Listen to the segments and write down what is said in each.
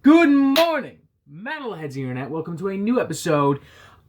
Good morning, metalheads of the internet. Welcome to a new episode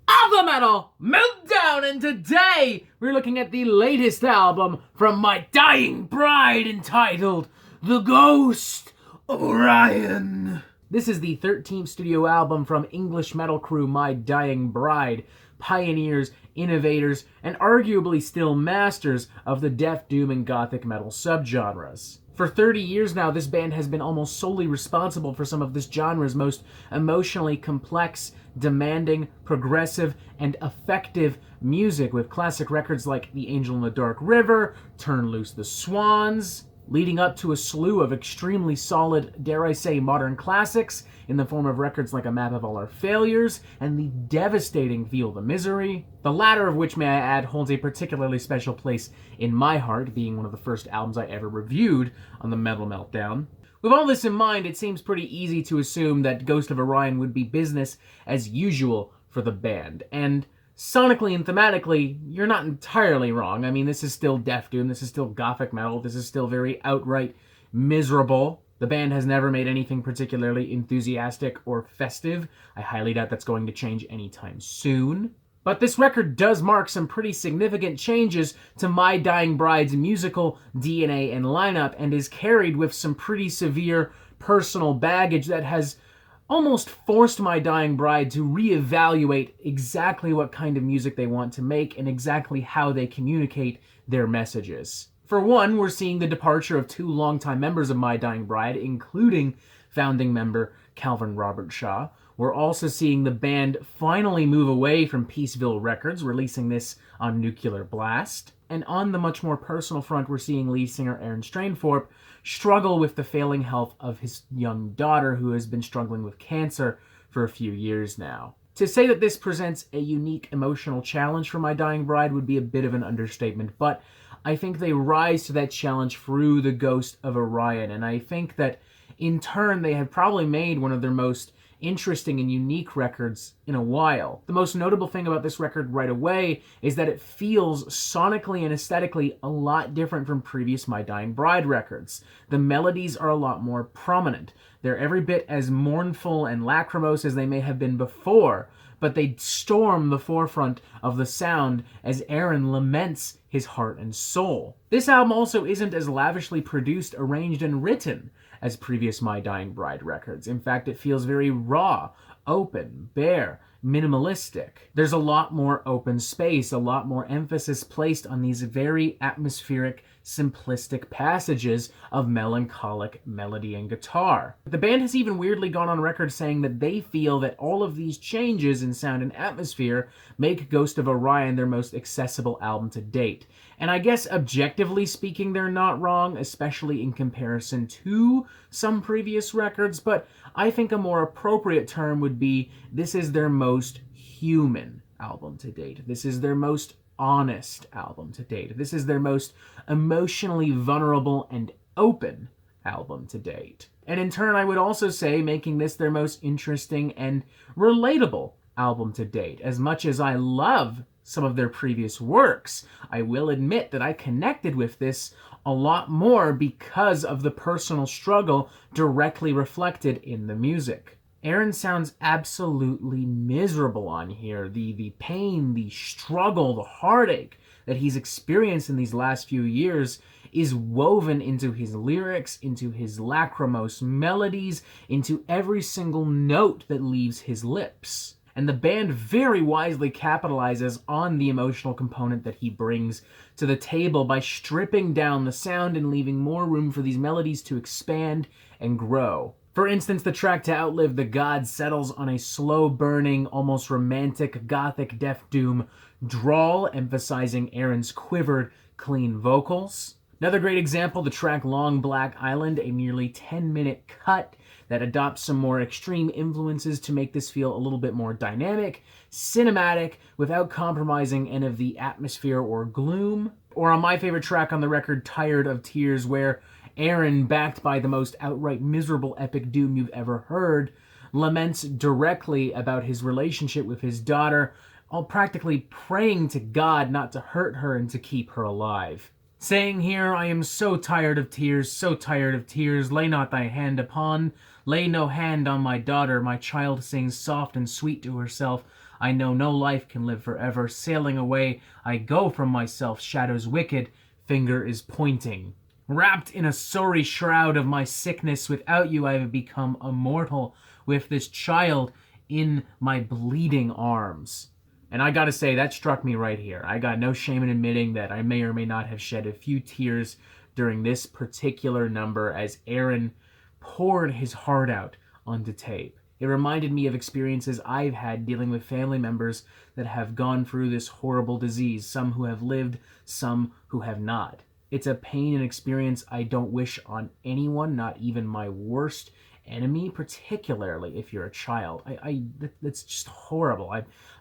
of the Metal Meltdown, and today we're looking at the latest album from My Dying Bride entitled The Ghost of Orion. This is the 13th studio album from English metal crew My Dying Bride, pioneers, innovators, and arguably still masters of the death, doom, and gothic metal subgenres. For 30 years now, this band has been almost solely responsible for some of this genre's most emotionally complex, demanding, progressive, and effective music, with classic records like The Angel in the Dark River, Turn Loose the Swans, leading up to a slew of extremely solid, dare I say, modern classics in the form of records like A Map of All Our Failures and the devastating Feel the Misery, the latter of which, may I add, holds a particularly special place in my heart, being one of the first albums I ever reviewed on the Metal Meltdown. With all this in mind, it seems pretty easy to assume that Ghost of Orion would be business as usual for the band, and sonically and thematically, you're not entirely wrong. I mean, this is still death doom, this is still gothic metal, this is still very outright miserable. The band has never made anything particularly enthusiastic or festive. I highly doubt that's going to change anytime soon. But this record does mark some pretty significant changes to My Dying Bride's musical DNA and lineup, and is carried with some pretty severe personal baggage that has almost forced My Dying Bride to reevaluate exactly what kind of music they want to make and exactly how they communicate their messages. For one, we're seeing the departure of two longtime members of My Dying Bride, including founding member Calvin Robert Shaw. We're also seeing the band finally move away from Peaceville Records, releasing this on Nuclear Blast. And on the much more personal front, we're seeing lead singer Aaron Strainthorpe struggle with the failing health of his young daughter, who has been struggling with cancer for a few years now. To say that this presents a unique emotional challenge for My Dying Bride would be a bit of an understatement, but I think they rise to that challenge through The Ghost of Orion, and I think that in turn they have probably made one of their most interesting and unique records in a while. The most notable thing about this record right away is that it feels sonically and aesthetically a lot different from previous My Dying Bride records. The melodies are a lot more prominent. They're every bit as mournful and lachrymose as they may have been before, but they storm the forefront of the sound as Aaron laments his heart and soul. This album also isn't as lavishly produced, arranged, and written as previous My Dying Bride records. In fact, it feels very raw, open, bare, minimalistic. There's a lot more open space, a lot more emphasis placed on these very atmospheric, simplistic passages of melancholic melody and guitar. The band has even weirdly gone on record saying that they feel that all of these changes in sound and atmosphere make Ghost of Orion their most accessible album to date. And I guess objectively speaking, they're not wrong, especially in comparison to some previous records, but I think a more appropriate term would be this is their most human album to date. This is their most honest album to date. This is their most emotionally vulnerable and open album to date. And in turn, I would also say making this their most interesting and relatable album to date. As much as I love some of their previous works, I will admit that I connected with this a lot more because of the personal struggle directly reflected in the music. Aaron sounds absolutely miserable on here. The pain, the struggle, the heartache that he's experienced in these last few years is woven into his lyrics, into his lachrymose melodies, into every single note that leaves his lips. And the band very wisely capitalizes on the emotional component that he brings to the table by stripping down the sound and leaving more room for these melodies to expand and grow. For instance, the track To Outlive the Gods settles on a slow-burning, almost romantic, gothic death doom drawl, emphasizing Aaron's quivered, clean vocals. Another great example, the track Long Black Island, a nearly 10-minute cut that adopts some more extreme influences to make this feel a little bit more dynamic, cinematic, without compromising any of the atmosphere or gloom. Or on my favorite track on the record, Tired of Tears, where Aaron, backed by the most outright miserable epic doom you've ever heard, laments directly about his relationship with his daughter, all practically praying to God not to hurt her and to keep her alive. Saying here, I am so tired of tears, lay not thy hand upon, Lay no hand on my daughter, my child sings soft and sweet to herself. I know no life can live forever. Sailing away, I go from myself. Shadows wicked, finger is pointing. Wrapped in a sorry shroud of my sickness, without you I have become immortal, with this child in my bleeding arms. And I gotta say, that struck me right here. I got no shame in admitting that I may or may not have shed a few tears during this particular number as Aaron poured his heart out onto tape. It reminded me of experiences I've had dealing with family members that have gone through this horrible disease, some who have lived, some who have not. It's a pain and experience I don't wish on anyone, not even my worst enemy, particularly if you're a child. That's just horrible.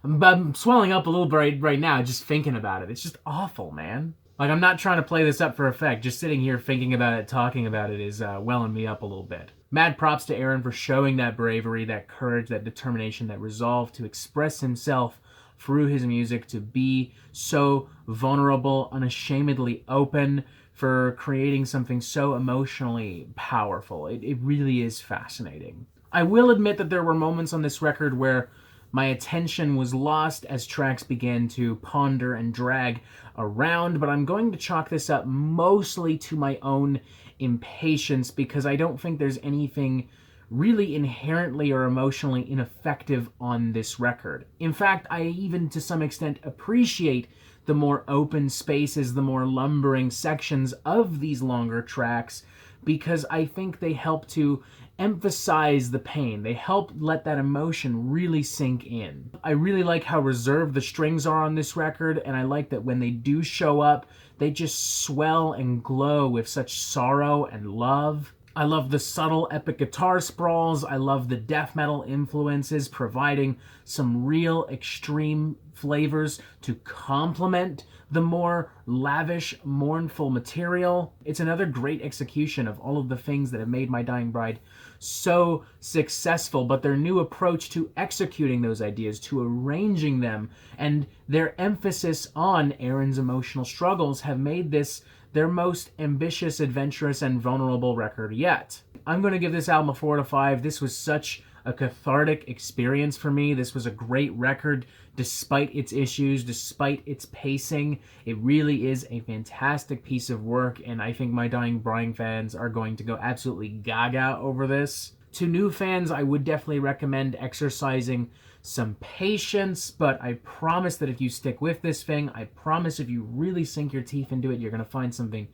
I'm swelling up a little bit right now just thinking about it. It's just awful, man. Like, I'm not trying to play this up for effect. Just sitting here thinking about it, talking about it is welling me up a little bit. Mad props to Aaron for showing that bravery, that courage, that determination, that resolve to express himself through his music, to be so vulnerable, unashamedly open, for creating something so emotionally powerful. It really is fascinating. I will admit that there were moments on this record where my attention was lost as tracks began to ponder and drag around, but I'm going to chalk this up mostly to my own impatience, because I don't think there's anything really inherently or emotionally ineffective on this record. In fact, I even to some extent appreciate the more open spaces, the more lumbering sections of these longer tracks, because I think they help to emphasize the pain. They help let that emotion really sink in. I really like how reserved the strings are on this record, and I like that when they do show up, they just swell and glow with such sorrow and love. I love the subtle epic guitar sprawls. I love the death metal influences, providing some real extreme flavors to complement the more lavish, mournful material. It's another great execution of all of the things that have made My Dying Bride so successful, but their new approach to executing those ideas, to arranging them, and their emphasis on Aaron's emotional struggles have made this their most ambitious, adventurous, and vulnerable record yet. I'm going to give this album a 4 out of 5. This was such a cathartic experience for me. This was a great record despite its issues, despite its pacing. It really is a fantastic piece of work, and I think My Dying Bride fans are going to go absolutely gaga over this. To new fans, I would definitely recommend exercising some patience, but I promise that if you stick with this thing, I promise if you really sink your teeth into it, you're going to find something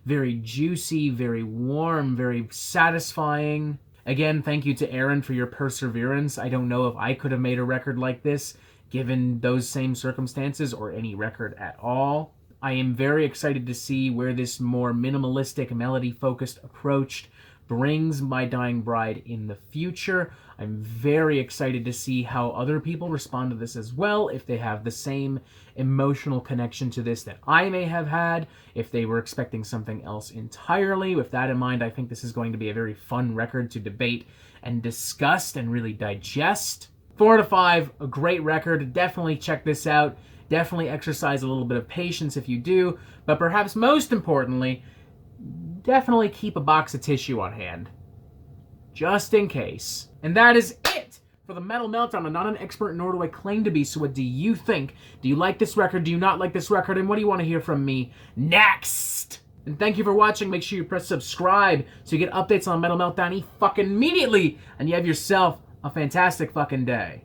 very juicy, very warm, very satisfying. Again, thank you to Aaron for your perseverance. I don't know if I could have made a record like this given those same circumstances, or any record at all. I am very excited to see where this more minimalistic, melody-focused approach brings My Dying Bride in the future. I'm very excited to see how other people respond to this as well, if they have the same emotional connection to this that I may have had, if they were expecting something else entirely. With that in mind, I think this is going to be a very fun record to debate and discuss and really digest. 4 out of 5, a great record. Definitely check this out. Definitely exercise a little bit of patience if you do, but perhaps most importantly, definitely keep a box of tissue on hand, just in case. And that is it for the Metal Meltdown. I'm not an expert, nor do I claim to be, so what do you think? Do you like this record? Do you not like this record? And what do you want to hear from me next? And thank you for watching. Make sure you press subscribe so you get updates on Metal Meltdown fucking immediately, and you have yourself a fantastic fucking day.